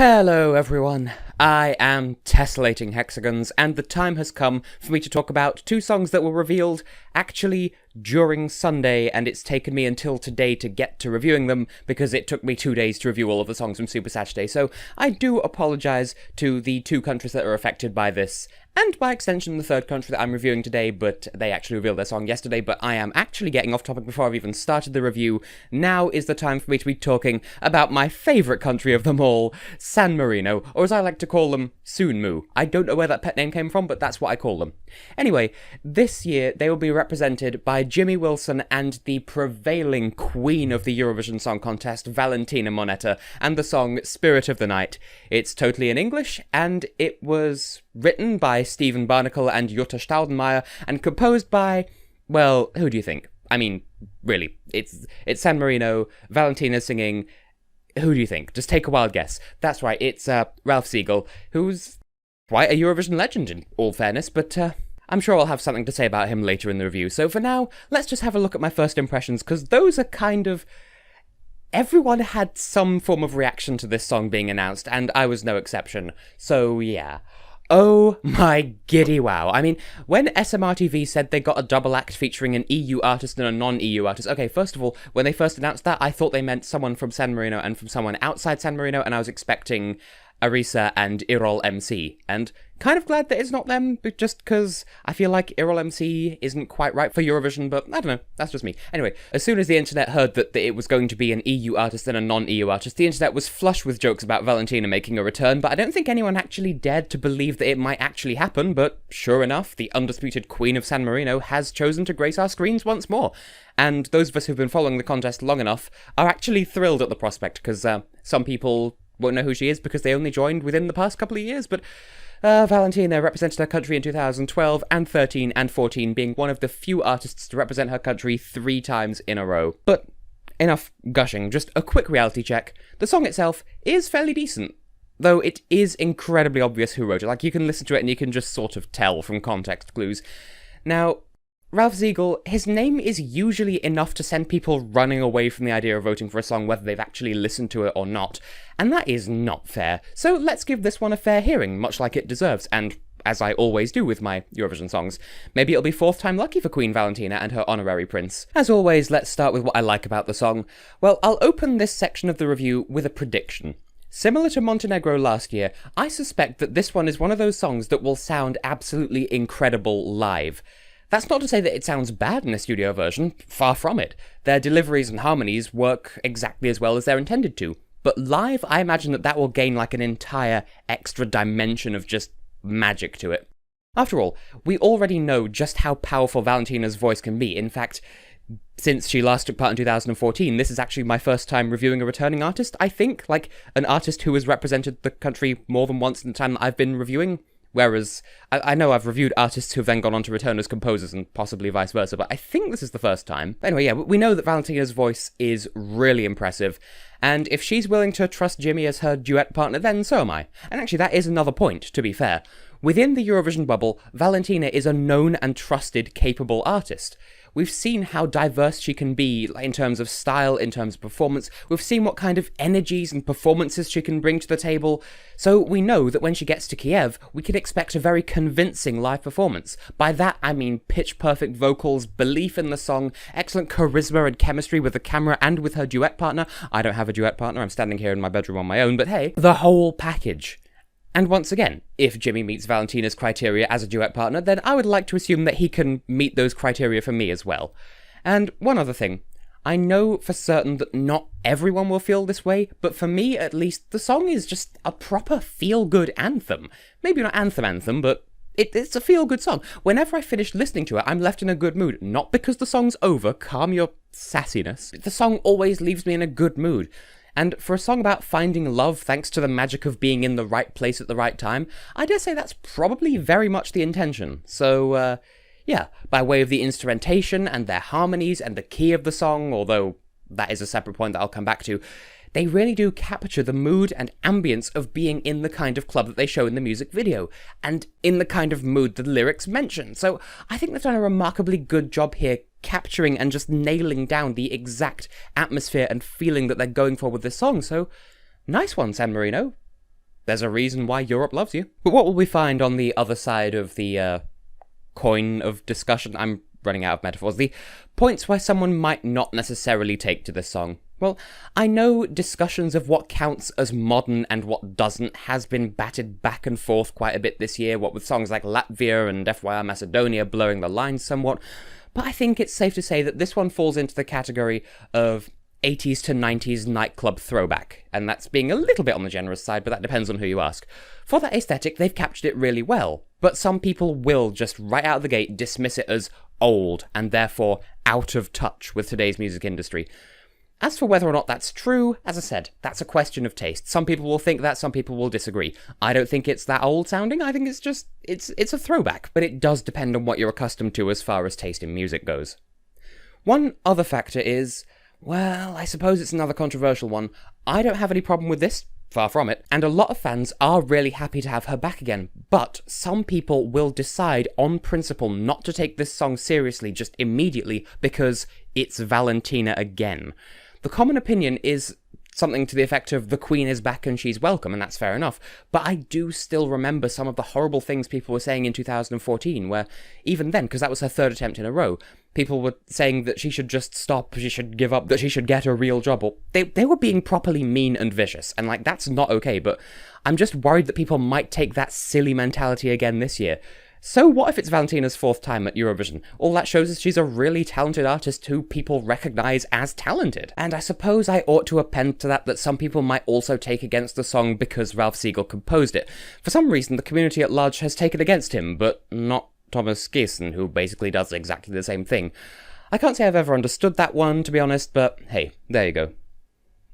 Hello everyone, I am Tessellating Hexagons, and the time has come for me to talk about two songs that were revealed actually during Sunday, and it's taken me until today to get to reviewing them because it took me 2 days to review all of the songs from Super Saturday, so I do apologise to the two countries that are affected by this, and by extension the third country that I'm reviewing today, but they actually revealed their song yesterday. But I am actually getting off topic before I've even started the review. Now is the time for me to be talking about my favourite country of them all, San Marino, or as I like to call them, Sunmu. I don't know where that pet name came from, but that's what I call them. Anyway, this year they will be represented by Jimmy Wilson and the prevailing queen of the Eurovision Song Contest, Valentina Monetta, and the song Spirit of the Night. It's totally in English, and it was written by Stephen Barnacle and Jutta Staudenmeier, and composed by, well, who do you think? I mean, really, it's San Marino, Valentina singing. Who do you think? Just take a wild guess. That's right, it's Ralph Siegel, who's quite a Eurovision legend in all fairness, but I'm sure I'll have something to say about him later in the review. So for now, let's just have a look at my first impressions, because those are kind of... Everyone had some form of reaction to this song being announced, and I was no exception. So yeah. Oh my giddy wow. I mean, when SMRTV said they got a double act featuring an EU artist and a non-EU artist, okay, first of all, when they first announced that, I thought they meant someone from San Marino and from someone outside San Marino, and I was expecting Arisa and Irol MC, and kind of glad that it's not them, but just because I feel like Irol MC isn't quite right for Eurovision, but I don't know, that's just me. Anyway, as soon as the internet heard that it was going to be an EU artist and a non-EU artist, the internet was flush with jokes about Valentina making a return, but I don't think anyone actually dared to believe that it might actually happen, but sure enough, the undisputed queen of San Marino has chosen to grace our screens once more. And those of us who've been following the contest long enough are actually thrilled at the prospect, because some people won't know who she is because they only joined within the past couple of years, but Valentina represented her country in 2012 and 13 and 14, being one of the few artists to represent her country 3 times in a row. But enough gushing, just a quick reality check. The song itself is fairly decent, though it is incredibly obvious who wrote it. Like, you can listen to it and you can just sort of tell from context clues. Now, Ralph Siegel, his name is usually enough to send people running away from the idea of voting for a song whether they've actually listened to it or not, and that is not fair. So let's give this one a fair hearing, much like it deserves, and as I always do with my Eurovision songs. Maybe it'll be 4th time lucky for Queen Valentina and her honorary prince. As always, let's start with what I like about the song. Well, I'll open this section of the review with a prediction. Similar to Montenegro last year, I suspect that this one is one of those songs that will sound absolutely incredible live. That's not to say that it sounds bad in a studio version, far from it. Their deliveries and harmonies work exactly as well as they're intended to. But live, I imagine that will gain like an entire extra dimension of just magic to it. After all, we already know just how powerful Valentina's voice can be. In fact, since she last took part in 2014, this is actually my first time reviewing a returning artist, I think. Like, an artist who has represented the country more than once in the time that I've been reviewing. Whereas, I know I've reviewed artists who've then gone on to return as composers and possibly vice versa, but I think this is the first time. But anyway, yeah, we know that Valentina's voice is really impressive, and if she's willing to trust Jimmie as her duet partner, then so am I. And actually, that is another point, to be fair. Within the Eurovision bubble, Valentina is a known and trusted, capable artist. We've seen how diverse she can be in terms of style, in terms of performance. We've seen what kind of energies and performances she can bring to the table. So we know that when she gets to Kiev, we can expect a very convincing live performance. By that, I mean pitch-perfect vocals, belief in the song, excellent charisma and chemistry with the camera and with her duet partner. I don't have a duet partner, I'm standing here in my bedroom on my own, but hey, the whole package. And once again, if Jimmie meets Valentina's criteria as a duet partner, then I would like to assume that he can meet those criteria for me as well. And one other thing, I know for certain that not everyone will feel this way, but for me at least, the song is just a proper feel-good anthem. Maybe not anthem, but it's a feel-good song. Whenever I finish listening to it, I'm left in a good mood. Not because the song's over, calm your sassiness. The song always leaves me in a good mood. And for a song about finding love thanks to the magic of being in the right place at the right time, I dare say that's probably very much the intention. So, yeah, by way of the instrumentation and their harmonies and the key of the song, although that is a separate point that I'll come back to, they really do capture the mood and ambience of being in the kind of club that they show in the music video, and in the kind of mood the lyrics mention. So I think they've done a remarkably good job here capturing and just nailing down the exact atmosphere and feeling that they're going for with this song. So nice one, San Marino. there's a reason why Europe loves you. But what will we find on the other side of the coin of discussion? I'm running out of metaphors. The points where someone might not necessarily take to this song. Well, I know discussions of what counts as modern and what doesn't has been batted back and forth quite a bit this year, what with songs like Latvia and FYR Macedonia blurring the lines somewhat, but I think it's safe to say that this one falls into the category of 80s to 90s nightclub throwback, and that's being a little bit on the generous side, but that depends on who you ask. For that aesthetic, they've captured it really well, but some people will just right out of the gate dismiss it as old, and therefore out of touch with today's music industry. As for whether or not that's true, as I said, that's a question of taste. Some people will think that, some people will disagree. I don't think it's that old sounding, I think it's just, it's a throwback, but it does depend on what you're accustomed to as far as taste in music goes. One other factor is, well, I suppose it's another controversial one. I don't have any problem with this, far from it, and a lot of fans are really happy to have her back again, but some people will decide on principle not to take this song seriously just immediately because it's Valentina again. The common opinion is something to the effect of the Queen is back and she's welcome, and that's fair enough, but I do still remember some of the horrible things people were saying in 2014, where even then, because that was her third attempt in a row, people were saying that she should just stop, she should give up, that she should get a real job, or they were being properly mean and vicious, and like, that's not okay, but I'm just worried that people might take that silly mentality again this year. So what if it's Valentina's fourth time at Eurovision? All that shows is she's a really talented artist who people recognise as talented. And I suppose I ought to append to that some people might also take against the song because Ralph Siegel composed it. For some reason, the community at large has taken against him, but not Thomas Giessen, who basically does exactly the same thing. I can't say I've ever understood that one, to be honest, but hey, there you go.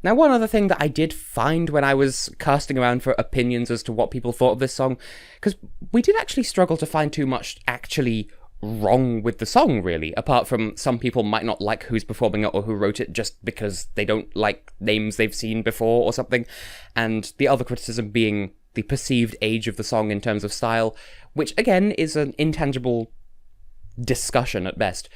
Now, one other thing that I did find when I was casting around for opinions as to what people thought of this song, because we did actually struggle to find too much actually wrong with the song, really, apart from some people might not like who's performing it or who wrote it just because they don't like names they've seen before or something, and the other criticism being the perceived age of the song in terms of style, which, again, is an intangible discussion at best.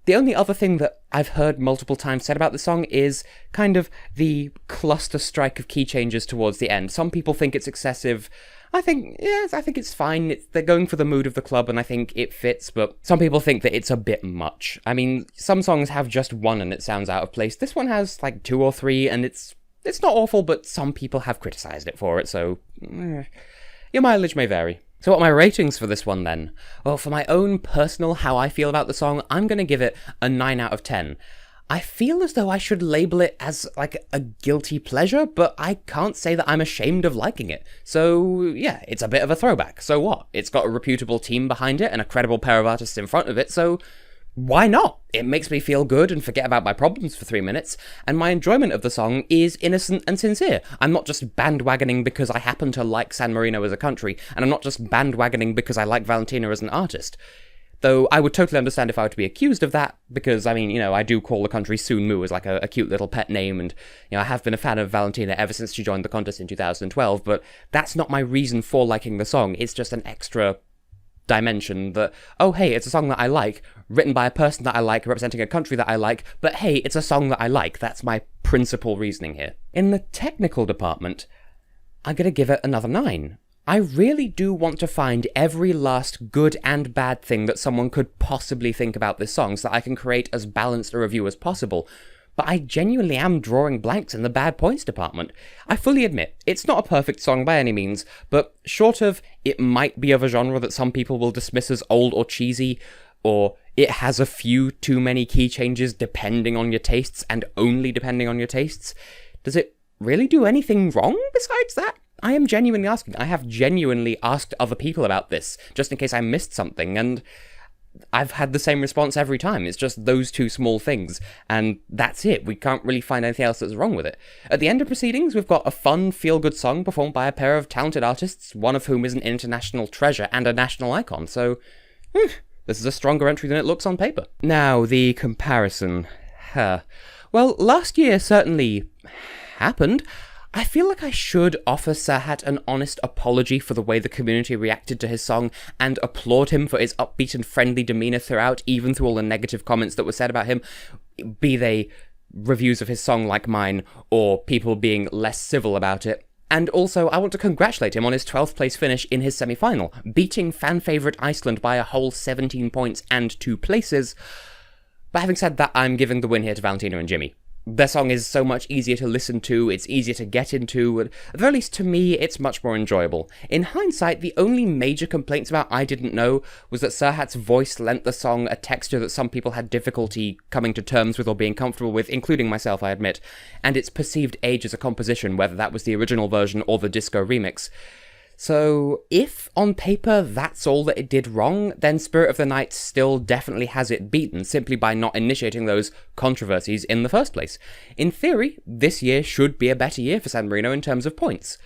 The only other thing that I've heard multiple times said about the song is kind of the cluster strike of key changes towards the end. Some people think it's excessive. I think it's fine. They're going for the mood of the club, and I think it fits, but some people think that it's a bit much. I mean, some songs have just one and it sounds out of place. This one has like 2 or 3, and it's not awful, but some people have criticised it for it, so your mileage may vary. So what are my ratings for this one then? Well, for my own personal how I feel about the song, I'm going to give it a 9 out of 10. I feel as though I should label it as like a guilty pleasure, but I can't say that I'm ashamed of liking it. So yeah, it's a bit of a throwback. So what? It's got a reputable team behind it and a credible pair of artists in front of it, so why not? It makes me feel good and forget about my problems for 3 minutes, and my enjoyment of the song is innocent and sincere. I'm not just bandwagoning because I happen to like San Marino as a country, and I'm not just bandwagoning because I like Valentina as an artist. Though I would totally understand if I were to be accused of that, because, I mean, you know, I do call the country Soon Moo as like a cute little pet name, and, you know, I have been a fan of Valentina ever since she joined the contest in 2012, but that's not my reason for liking the song. It's just an extra dimension that, oh hey, it's a song that I like, written by a person that I like, representing a country that I like, but hey, it's a song that I like. That's my principal reasoning here. In the technical department, I'm gonna give it another 9. I really do want to find every last good and bad thing that someone could possibly think about this song so that I can create as balanced a review as possible. But I genuinely am drawing blanks in the bad points department. I fully admit, it's not a perfect song by any means, but short of it might be of a genre that some people will dismiss as old or cheesy, or it has a few too many key changes depending on your tastes, and only depending on your tastes, does it really do anything wrong besides that? I am genuinely asking. I have genuinely asked other people about this, just in case I missed something, and I've had the same response every time. It's just those 2 small things, and that's it. We can't really find anything else that's wrong with it. At the end of proceedings, we've got a fun, feel-good song performed by a pair of talented artists, one of whom is an international treasure and a national icon, so this is a stronger entry than it looks on paper. Now, the comparison. Well, last year certainly happened. I feel like I should offer Serhat an honest apology for the way the community reacted to his song, and applaud him for his upbeat and friendly demeanour throughout, even through all the negative comments that were said about him, be they reviews of his song like mine, or people being less civil about it. And also, I want to congratulate him on his 12th place finish in his semi-final, beating fan favourite Iceland by a whole 17 points and 2 places. But having said that, I'm giving the win here to Valentina and Jimmie. Their song is so much easier to listen to, it's easier to get into, and at the very least to me, it's much more enjoyable. In hindsight, the only major complaints about I Didn't Know was that Serhat's voice lent the song a texture that some people had difficulty coming to terms with or being comfortable with, including myself, I admit, and its perceived age as a composition, whether that was the original version or the disco remix. So, if, on paper, that's all that it did wrong, then Spirit of the Night still definitely has it beaten, simply by not initiating those controversies in the first place. In theory, this year should be a better year for San Marino in terms of points.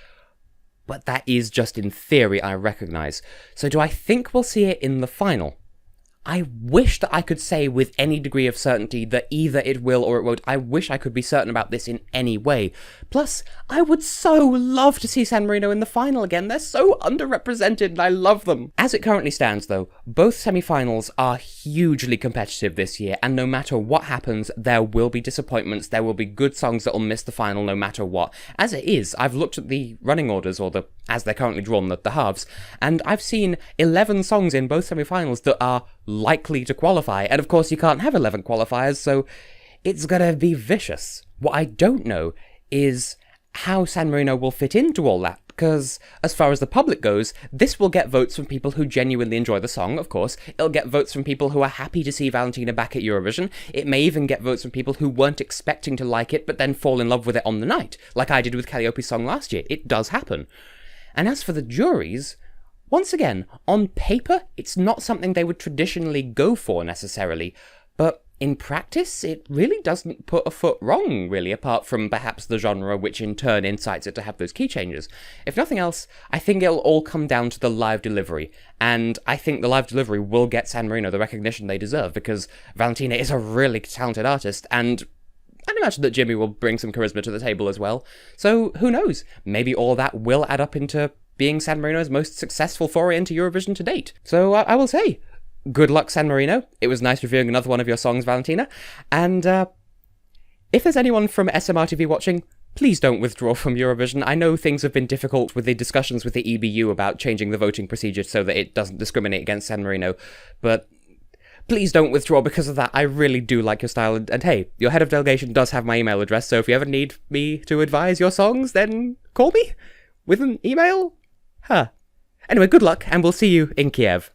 But that is just in theory, I recognise. So do I think we'll see it in the final? I wish that I could say with any degree of certainty that either it will or it won't. I wish I could be certain about this in any way. Plus, I would so love to see San Marino in the final again. They're so underrepresented and I love them. As it currently stands though, both semi-finals are hugely competitive this year, and no matter what happens, there will be disappointments, there will be good songs that will miss the final no matter what. As it is, I've looked at the running orders, or as they're currently drawn, the halves, and I've seen 11 songs in both semi-finals that are likely to qualify, and of course you can't have 11 qualifiers, so it's gonna be vicious. What I don't know is how San Marino will fit into all that, because as far as the public goes, this will get votes from people who genuinely enjoy the song, of course. It'll get votes from people who are happy to see Valentina back at Eurovision. It may even get votes from people who weren't expecting to like it, but then fall in love with it on the night, like I did with Calliope's song last year. It does happen. And as for the juries, once again, on paper, it's not something they would traditionally go for necessarily, but in practice, it really doesn't put a foot wrong, really, apart from perhaps the genre, which in turn incites it to have those key changes. If nothing else, I think it'll all come down to the live delivery, and I think the live delivery will get San Marino the recognition they deserve, because Valentina is a really talented artist, and I'd imagine that Jimmie will bring some charisma to the table as well. So, who knows? Maybe all that will add up into being San Marino's most successful foray into Eurovision to date. So, I will say, good luck, San Marino. It was nice reviewing another one of your songs, Valentina. And, if there's anyone from SMRTV watching, please don't withdraw from Eurovision. I know things have been difficult with the discussions with the EBU about changing the voting procedure so that it doesn't discriminate against San Marino, but please don't withdraw because of that. I really do like your style, and hey, your head of delegation does have my email address, so if you ever need me to advise your songs, then call me with an email? Anyway, good luck, and we'll see you in Kiev.